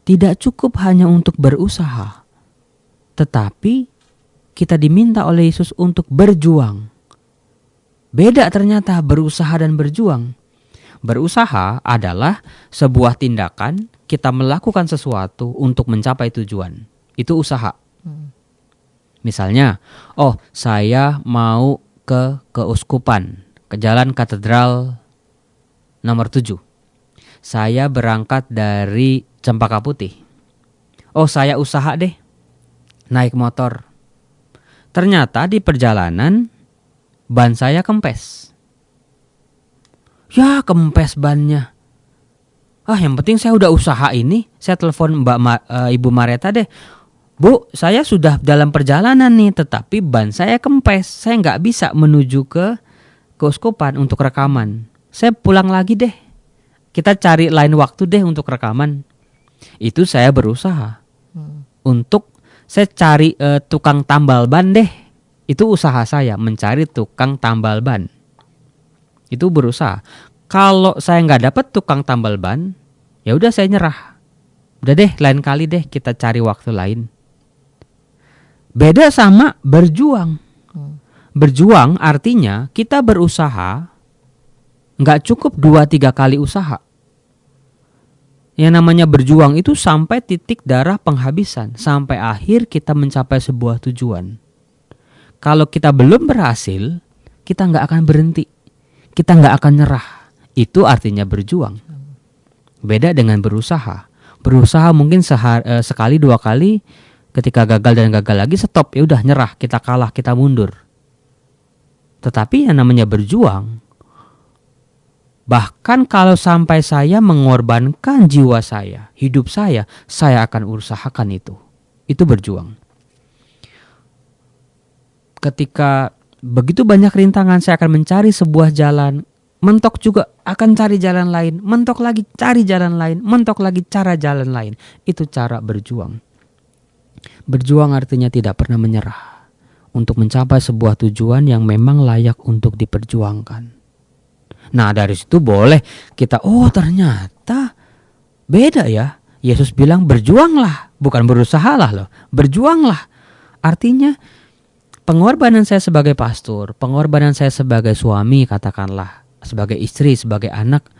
tidak cukup hanya untuk berusaha, tetapi kita diminta oleh Yesus untuk berjuang. Beda ternyata berusaha dan berjuang. Berusaha adalah sebuah tindakan kita melakukan sesuatu untuk mencapai tujuan. Itu usaha. Misalnya, saya mau ke keuskupan, ke Jalan Katedral nomor 7. Saya berangkat dari Cempaka Putih. Saya usaha deh naik motor. Ternyata di perjalanan ban saya kempes. Ya, kempes bannya. Yang penting saya udah usaha ini. Saya telepon Ibu Mareta deh. Bu, saya sudah dalam perjalanan nih, tetapi ban saya kempes. Saya nggak bisa menuju ke keuskupan untuk rekaman. Saya pulang lagi deh. Kita cari lain waktu deh untuk rekaman. Itu saya berusaha. Untuk saya cari tukang tambal ban deh. Itu usaha saya, mencari tukang tambal ban. Itu berusaha. Kalau saya nggak dapat tukang tambal ban, ya udah saya nyerah. Udah deh, lain kali deh kita cari waktu lain. Beda sama berjuang. Berjuang artinya kita berusaha, nggak cukup 2-3 kali usaha. Yang namanya berjuang itu sampai titik darah penghabisan, sampai akhir kita mencapai sebuah tujuan. Kalau kita belum berhasil, kita nggak akan berhenti, kita nggak akan nyerah. Itu artinya berjuang. Beda dengan berusaha. Berusaha mungkin sekali 2 kali, ketika gagal dan gagal lagi stop, ya udah nyerah, kita kalah, kita mundur. Tetapi yang namanya berjuang, bahkan kalau sampai saya mengorbankan jiwa saya, hidup saya akan usahakan itu. Itu berjuang. Ketika begitu banyak rintangan, saya akan mencari sebuah jalan. Mentok juga akan cari jalan lain. Mentok lagi cari jalan lain. Mentok lagi cara jalan lain. Itu cara berjuang. Berjuang artinya tidak pernah menyerah untuk mencapai sebuah tujuan yang memang layak untuk diperjuangkan. Nah, dari situ boleh kita, ternyata beda ya. Yesus bilang berjuanglah, bukan berusahalah loh. Berjuanglah. Artinya pengorbanan saya sebagai pastor, pengorbanan saya sebagai suami katakanlah, sebagai istri, sebagai anak,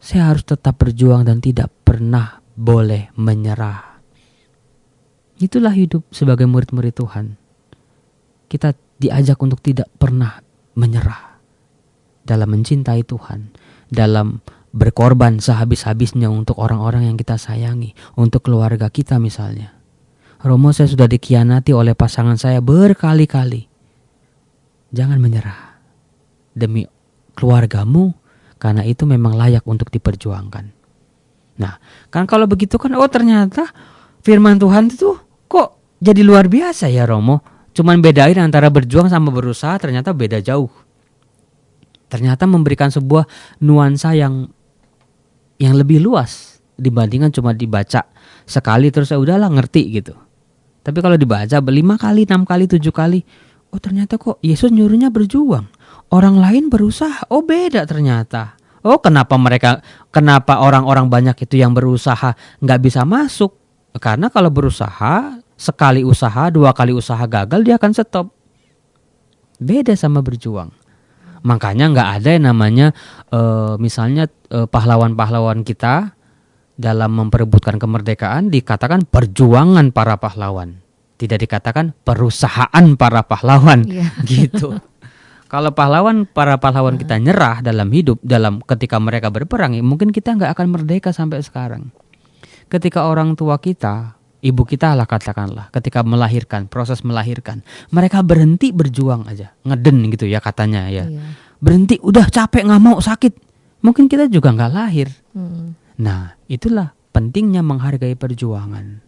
saya harus tetap berjuang dan tidak pernah boleh menyerah. Itulah hidup sebagai murid-murid Tuhan. Kita diajak untuk tidak pernah menyerah dalam mencintai Tuhan, dalam berkorban sehabis-habisnya untuk orang-orang yang kita sayangi, untuk keluarga kita misalnya. Romo, saya sudah dikhianati oleh pasangan saya berkali-kali. Jangan menyerah demi keluargamu, karena itu memang layak untuk diperjuangkan. Nah, kan kalau begitu kan, ternyata firman Tuhan itu kok jadi luar biasa ya Romo. Cuman bedain antara berjuang sama berusaha ternyata beda jauh. Ternyata memberikan sebuah nuansa yang lebih luas dibandingkan cuma dibaca sekali terus udahlah ngerti gitu. Tapi kalau dibaca 5 kali, 6 kali, 7 kali, ternyata kok Yesus nyuruhnya berjuang. Orang lain berusaha, beda ternyata. Kenapa orang-orang banyak itu yang berusaha nggak bisa masuk? Karena kalau berusaha, sekali usaha, 2 kali usaha gagal, dia akan stop. Beda sama berjuang. Makanya nggak ada yang namanya misalnya pahlawan-pahlawan kita dalam memperebutkan kemerdekaan dikatakan perjuangan para pahlawan. Tidak dikatakan perusahaan para pahlawan. Gitu. Kalau para pahlawan kita nyerah dalam hidup, ketika mereka berperang, mungkin kita nggak akan merdeka sampai sekarang. Ketika orang tua kita, ibu kita lah katakanlah, ketika melahirkan, proses melahirkan, mereka berhenti berjuang aja, ngeden gitu ya katanya ya. Berhenti, udah capek, nggak mau, sakit. Mungkin kita juga nggak lahir. Nah, itulah pentingnya menghargai perjuangan.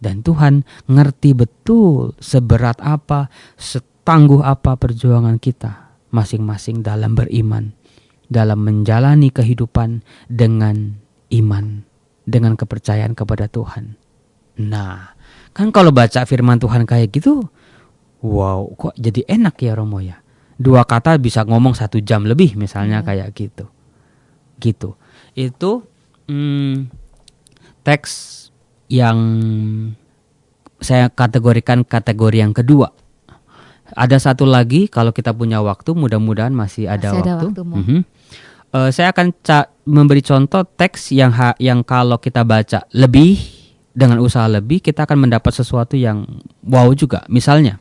Dan Tuhan ngerti betul seberat apa, setangguh apa perjuangan kita masing-masing dalam beriman, dalam menjalani kehidupan dengan iman, dengan kepercayaan kepada Tuhan. Nah, kan kalau baca firman Tuhan kayak gitu, wow, kok jadi enak ya Romo ya. 2 kata bisa ngomong 1 jam lebih misalnya kayak gitu. Gitu. Itu teks yang saya kategorikan kategori yang kedua. Ada satu lagi kalau kita punya waktu, mudah-mudahan masih ada waktu. Saya akan memberi contoh teks yang kalau kita baca lebih dengan usaha lebih, kita akan mendapat sesuatu yang wow juga. Misalnya,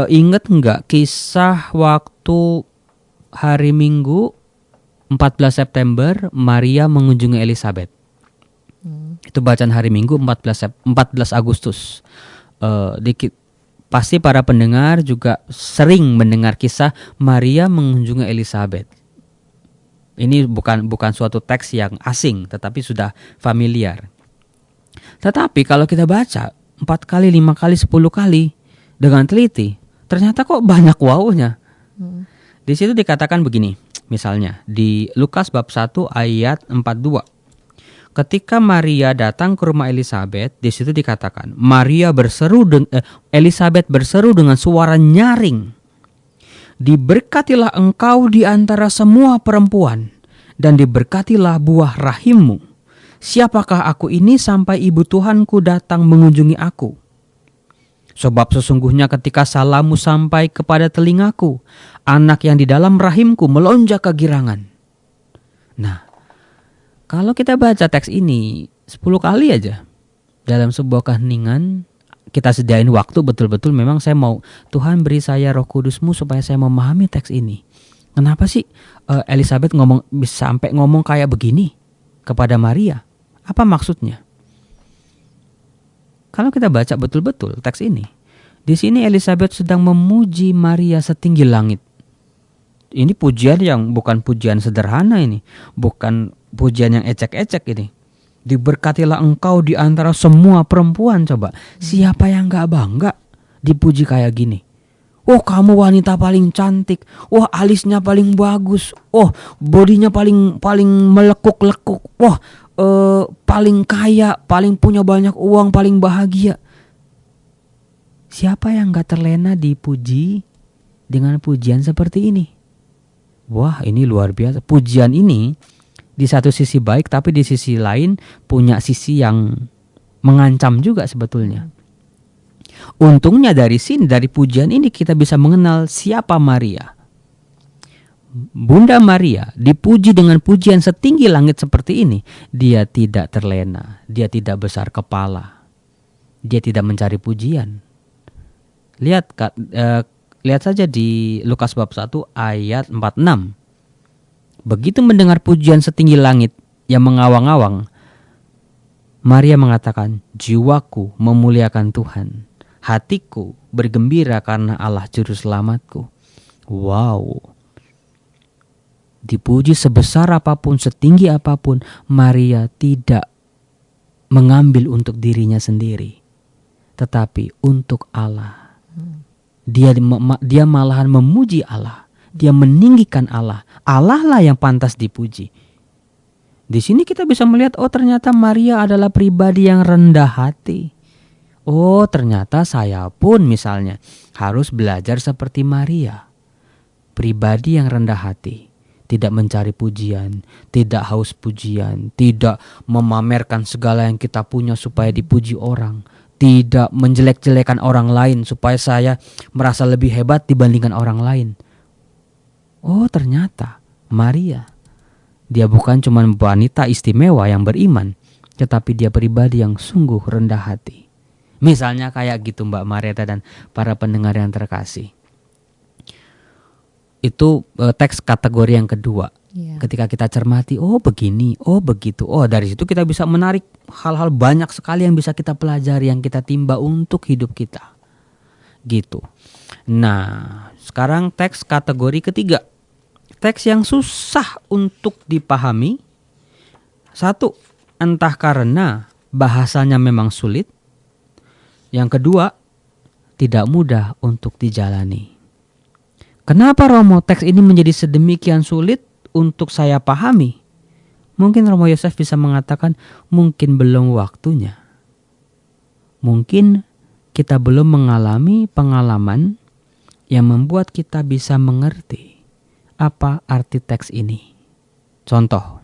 ingat nggak kisah waktu hari Minggu 14 September Maria mengunjungi Elizabeth? Itu bacaan hari Minggu 14 Agustus. Pasti para pendengar juga sering mendengar kisah Maria mengunjungi Elizabeth. Ini bukan suatu teks yang asing, tetapi sudah familiar. Tetapi kalau kita baca 4 kali, 5 kali, 10 kali dengan teliti, ternyata kok banyak wownya. Di situ dikatakan begini, misalnya di Lukas bab 1 ayat 42. Ketika Maria datang ke rumah Elizabeth, di situ dikatakan Elizabeth berseru dengan suara nyaring, "Diberkatilah engkau di antara semua perempuan, dan diberkatilah buah rahimmu. Siapakah aku ini sampai ibu Tuhanku datang mengunjungi aku? Sebab sesungguhnya ketika salammu sampai kepada telingaku, anak yang di dalam rahimku melonjak kegirangan." Nah, kalau kita baca teks ini 10 kali aja dalam sebuah keheningan, kita sediain waktu betul-betul, memang saya mau, Tuhan beri saya Roh Kudus-Mu supaya saya memahami teks ini. Kenapa sih Elizabeth bisa sampai ngomong kayak begini kepada Maria? Apa maksudnya? Kalau kita baca betul-betul teks ini, di sini Elizabeth sedang memuji Maria setinggi langit. Ini pujian yang bukan pujian sederhana ini, bukan pujian yang ecek-ecek ini. Diberkatilah engkau di antara semua perempuan. Coba, siapa yang gak bangga dipuji kayak gini? Oh, kamu wanita paling cantik. Wah, alisnya paling bagus. Oh, bodinya paling melekuk-lekuk. Wah, paling kaya, paling punya banyak uang, paling bahagia. Siapa yang gak terlena dipuji dengan pujian seperti ini? Wah, ini luar biasa. Pujian ini di satu sisi baik, tapi di sisi lain punya sisi yang mengancam juga sebetulnya. Untungnya dari pujian ini kita bisa mengenal siapa Maria. Bunda Maria dipuji dengan pujian setinggi langit seperti ini. Dia tidak terlena, dia tidak besar kepala, dia tidak mencari pujian. Lihat saja di Lukas bab 1 ayat 46. Begitu mendengar pujian setinggi langit yang mengawang-awang, Maria mengatakan, "Jiwaku memuliakan Tuhan, hatiku bergembira karena Allah juru selamatku." Wow. Dipuji sebesar apapun, setinggi apapun, Maria tidak mengambil untuk dirinya sendiri, tetapi untuk Allah. Dia malahan memuji Allah. Dia meninggikan Allah. Allah lah yang pantas dipuji. Di sini kita bisa melihat, oh ternyata Maria adalah pribadi yang rendah hati. Oh ternyata saya pun misalnya harus belajar seperti Maria. Pribadi yang rendah hati. Tidak mencari pujian, tidak haus pujian, tidak memamerkan segala yang kita punya supaya dipuji orang. Tidak menjelek-jelekan orang lain supaya saya merasa lebih hebat dibandingkan orang lain. Oh ternyata Maria, dia bukan cuma wanita istimewa yang beriman, tetapi dia pribadi yang sungguh rendah hati. Misalnya kayak gitu Mbak Marieta dan para pendengar yang terkasih. Itu teks kategori yang kedua. Ketika kita cermati, oh begini, oh begitu. Oh dari situ kita bisa menarik hal-hal banyak sekali yang bisa kita pelajari, yang kita timba untuk hidup kita. Gitu. Nah sekarang teks kategori ketiga. Teks yang susah untuk dipahami. Satu, entah karena bahasanya memang sulit. Yang kedua, tidak mudah untuk dijalani. Kenapa Romo teks ini menjadi sedemikian sulit untuk saya pahami? Mungkin Romo Yosef bisa mengatakan mungkin belum waktunya. Mungkin kita belum mengalami pengalaman yang membuat kita bisa mengerti apa arti teks ini. Contoh,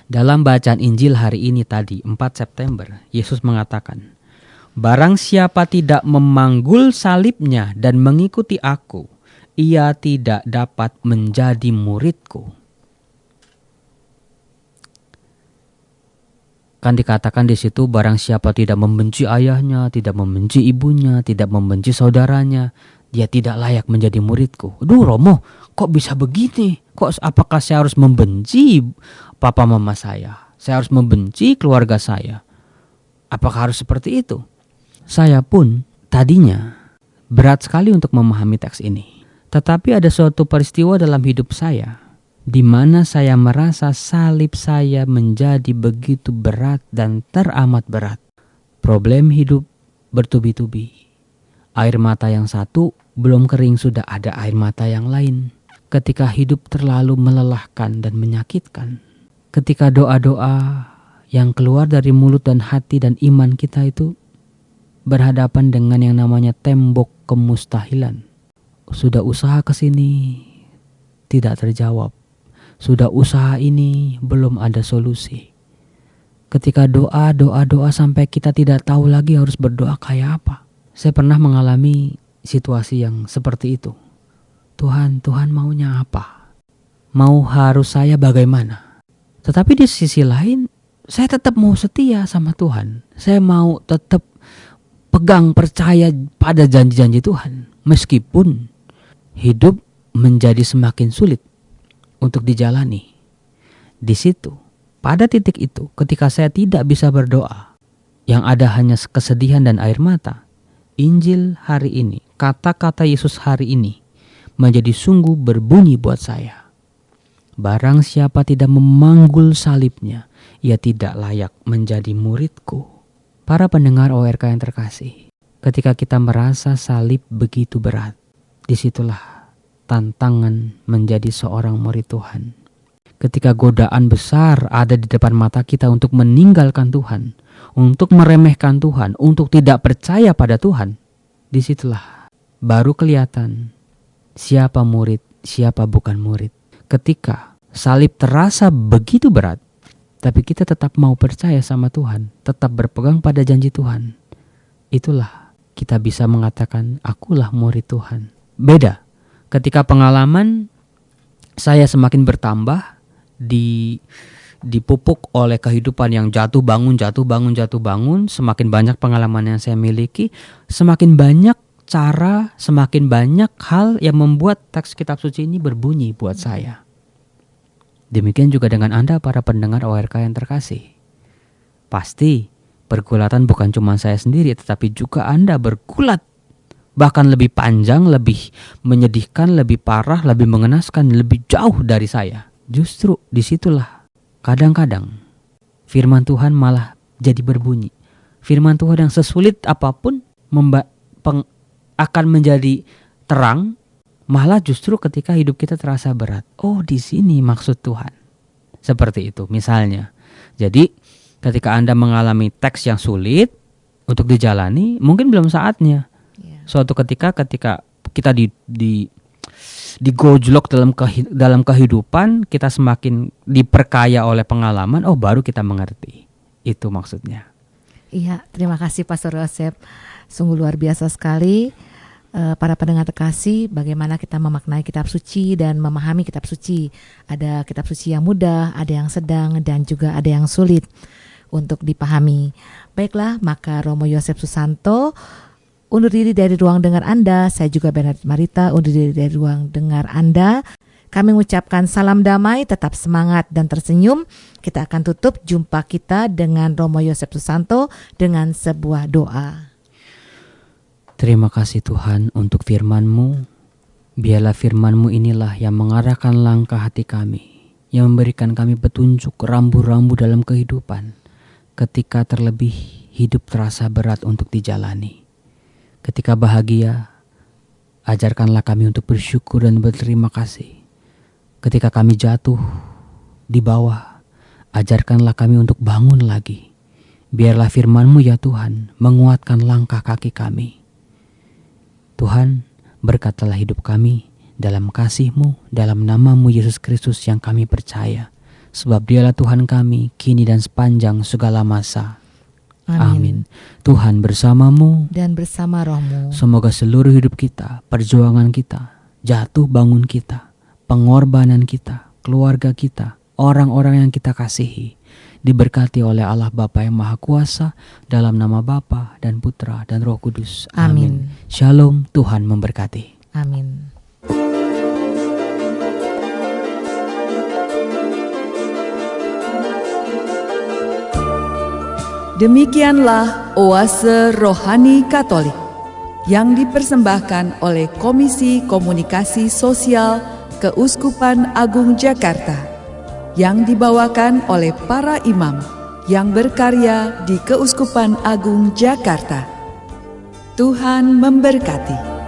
Dalam bacaan Injil hari ini tadi, 4 September, Yesus mengatakan, "Barang siapa tidak memanggul salibnya dan mengikuti aku, ia tidak dapat menjadi muridku." Kan dikatakan di situ, barang siapa tidak membenci ayahnya, tidak membenci ibunya, tidak membenci saudaranya, dia tidak layak menjadi muridku. Aduh Romo, kok bisa begini? Apakah saya harus membenci papa mama saya? Saya harus membenci keluarga saya? Apakah harus seperti itu? Saya pun tadinya berat sekali untuk memahami teks ini. Tetapi ada suatu peristiwa dalam hidup saya di mana saya merasa salib saya menjadi begitu berat dan teramat berat. Problem hidup bertubi-tubi. Air mata yang satu belum kering sudah ada air mata yang lain. Ketika hidup terlalu melelahkan dan menyakitkan. Ketika doa-doa yang keluar dari mulut dan hati dan iman kita itu berhadapan dengan yang namanya tembok kemustahilan. Sudah usaha ke sini tidak terjawab. Sudah usaha ini belum ada solusi. Ketika doa sampai kita tidak tahu lagi harus berdoa kayak apa. Saya pernah mengalami situasi yang seperti itu. Tuhan maunya apa? Mau harus saya bagaimana? Tetapi di sisi lain, saya tetap mau setia sama Tuhan. Saya mau tetap pegang percaya pada janji-janji Tuhan. Meskipun hidup menjadi semakin sulit untuk dijalani. Di situ, pada titik itu, ketika saya tidak bisa berdoa, yang ada hanya kesedihan dan air mata, Injil hari ini, kata-kata Yesus hari ini, menjadi sungguh berbunyi buat saya. Barang siapa tidak memanggul salibnya, ia tidak layak menjadi muridku. Para pendengar ORK yang terkasih, ketika kita merasa salib begitu berat, disitulah tantangan menjadi seorang murid Tuhan. Ketika godaan besar ada di depan mata kita untuk meninggalkan Tuhan, untuk meremehkan Tuhan, untuk tidak percaya pada Tuhan, disitulah baru kelihatan siapa murid, siapa bukan murid. Ketika salib terasa begitu berat, tapi kita tetap mau percaya sama Tuhan, tetap berpegang pada janji Tuhan, itulah kita bisa mengatakan akulah murid Tuhan. Beda ketika pengalaman saya semakin bertambah, dipupuk oleh kehidupan yang jatuh bangun, semakin banyak pengalaman yang saya miliki, semakin banyak cara, semakin banyak hal yang membuat teks kitab suci ini berbunyi buat saya. Demikian juga dengan Anda para pendengar ORK yang terkasih. Pasti pergulatan bukan cuma saya sendiri, tetapi juga Anda bergulat. Bahkan lebih panjang, lebih menyedihkan, lebih parah, lebih mengenaskan, lebih jauh dari saya. Justru disitulah kadang-kadang firman Tuhan malah jadi berbunyi. Firman Tuhan yang sesulit apapun akan menjadi terang, malah justru ketika hidup kita terasa berat. Oh, di sini maksud Tuhan. Seperti itu misalnya. Jadi ketika Anda mengalami teks yang sulit untuk dijalani, mungkin belum saatnya. Suatu ketika kita digojlok dalam kehidupan, kita semakin diperkaya oleh pengalaman, oh baru kita mengerti. Itu maksudnya. Iya, terima kasih Pastor Yosef. Sungguh luar biasa sekali. Para pendengar terkasih, bagaimana kita memaknai kitab suci dan memahami kitab suci. Ada kitab suci yang mudah, ada yang sedang, dan juga ada yang sulit untuk dipahami. Baiklah, maka Romo Yosef Susanto undur diri dari ruang dengar Anda. Saya juga Bernard Marita undur diri dari ruang dengar Anda. Kami mengucapkan salam damai, tetap semangat dan tersenyum. Kita akan tutup jumpa kita dengan Romo Yosef Susanto dengan sebuah doa. Terima kasih Tuhan untuk firman-Mu. Biarlah firman-Mu inilah yang mengarahkan langkah hati kami, yang memberikan kami petunjuk rambu-rambu dalam kehidupan ketika terlebih hidup terasa berat untuk dijalani. Ketika bahagia, ajarkanlah kami untuk bersyukur dan berterima kasih. Ketika kami jatuh di bawah, ajarkanlah kami untuk bangun lagi. Biarlah firman-Mu ya Tuhan menguatkan langkah kaki kami. Tuhan, berkatalah hidup kami dalam kasih-Mu, dalam nama-Mu Yesus Kristus yang kami percaya. sebab Dialah Tuhan kami, kini dan sepanjang segala masa. Amin. Tuhan bersamamu Dan bersama rohmu. Semoga seluruh hidup kita, perjuangan kita, jatuh bangun kita, pengorbanan kita, keluarga kita, orang-orang yang kita kasihi, diberkati oleh Allah Bapa yang Maha Kuasa, dalam nama Bapa dan Putra dan Roh Kudus. Amin. Shalom, Tuhan memberkati. Amin. Demikianlah Oase Rohani Katolik yang dipersembahkan oleh Komisi Komunikasi Sosial Keuskupan Agung Jakarta, yang dibawakan oleh para imam yang berkarya di Keuskupan Agung Jakarta. Tuhan memberkati.